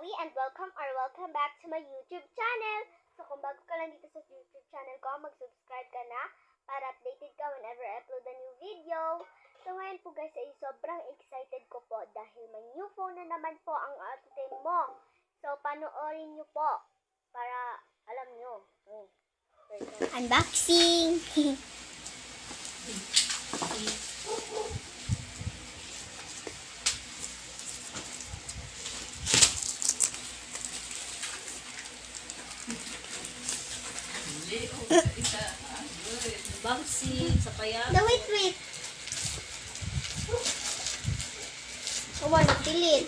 Zoe and welcome back to my YouTube channel. So kung bago ka lang dito sa YouTube channel ko, mag-subscribe ka na para updated ka whenever I upload a new video. So ngayon po guys ay sobrang excited ko po dahil may new phone na naman po ang atin mo. So panoorin nyo po para alam nyo. Unboxing! Unboxing sa payag. No, wait. Nagpilit.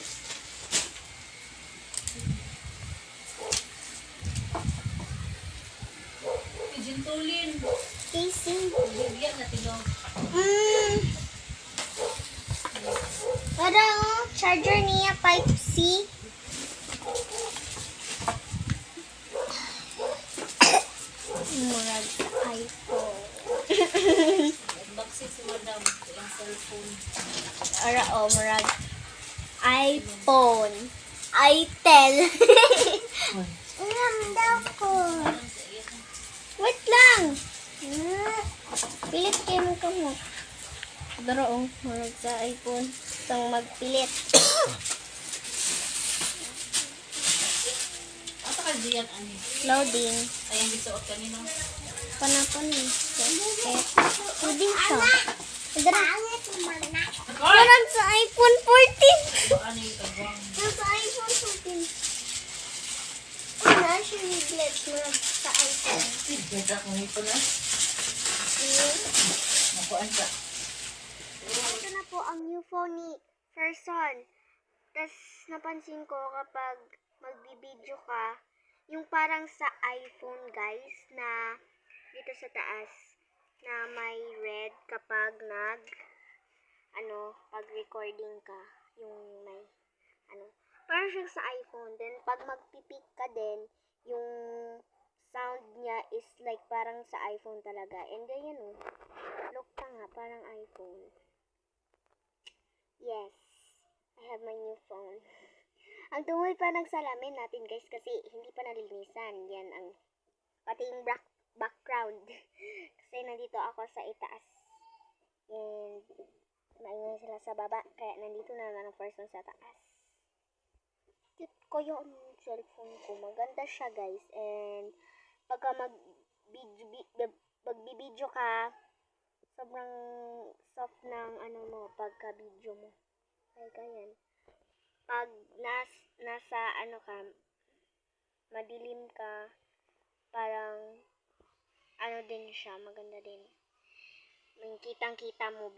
Pijintulin. Casing. Bigyan na tilong. Parang charger niya type C. Murag iPhone. Unboxing si madam. Ilang cellphone. Murag iPhone. iTel. Daw ko. Wait lang. Pilit kayo mo ka mo. Daro, murag sa iPhone. Itong magpilit. Ata ka diyan ani. Loading. Ayang gisuot kanina. Panapon eh. Loading siya. Daro. Koy! Murag sa iPhone 14. Ano yung kagwang? Sa iPhone 14. Ano siya regret murag sa iPhone. Ganda ko nito na. Nakuan ka. Ito na po ang new phone ni Ferson. Tapos napansin ko kapag magbibideo ka, yung parang sa iPhone guys na dito sa taas na may red kapag pag recording ka, yung may parang siya sa iPhone. Then pag magpipik ka din, yung sound niya is like parang sa iPhone talaga. And then look ka nga, parang iPhone. Yes, I have my new phone. Ang tungol pa ng salamin natin guys kasi hindi pa nalinisan. Yan ang pati yung background. Kasi nandito ako sa itaas. And maingay sila sa baba. Kaya nandito na naman ang person sa taas. Cute ko yung cellphone ko. Maganda siya guys. And pagka magbibideo ka, sobrang soft ng pagka-video mo. Like ayan. Pag nasa ka, madilim ka, parang din siya, maganda din. May kitang-kita mo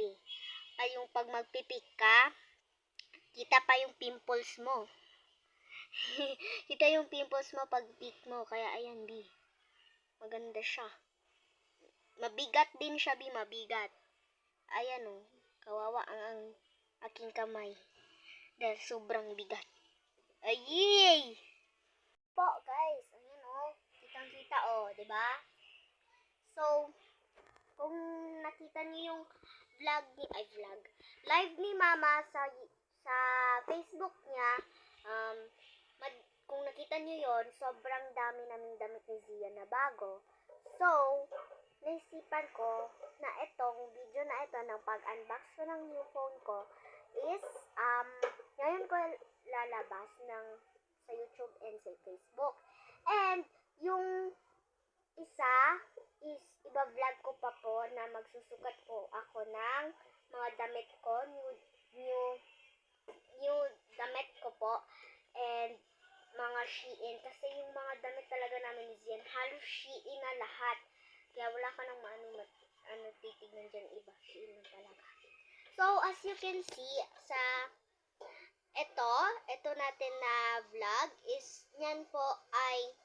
Ay yung pag magpipik ka, kita pa yung pimples mo. Kita yung pimples mo pag pick mo, kaya ayan maganda siya. Mabigat din siya mabigat. Ayan kawawa ang aking kamay. Dahil sobrang bigat. Ayy! Po guys, ayan kitang-kita diba? So, kung nakita niyo yung live ni Mama sa Facebook niya, kung nakita niyo yon, sobrang dami naming damit ni Zia na bago. So, naisipan ko na itong video na ito ng pag-unbox ko ng new phone ko is, ngayon ko lalabas sa YouTube and sa Facebook. And, yung isa is, iba-vlog ko pa po na magsusukat po ako ng mga damit ko, new damit ko po, and mga Shein. Kasi yung mga damit talaga namin ni Zian, halos Shein na lahat. Kaya wala ka nang titignan dyan iba. Shein na talaga. So, as you can see, sa ito natin na vlog is, yan po ay,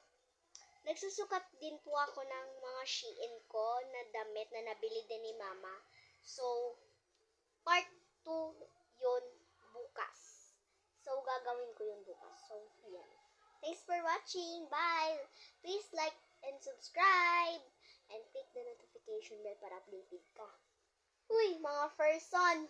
nagsusukat din po ako ng mga Shein ko na damit na nabili din ni Mama. So, part 2 yun bukas. So, gagawin ko yun bukas. So, yan. Thanks for watching. Bye! Please like and subscribe. And click the notification bell para updated ka. Uy, mga person!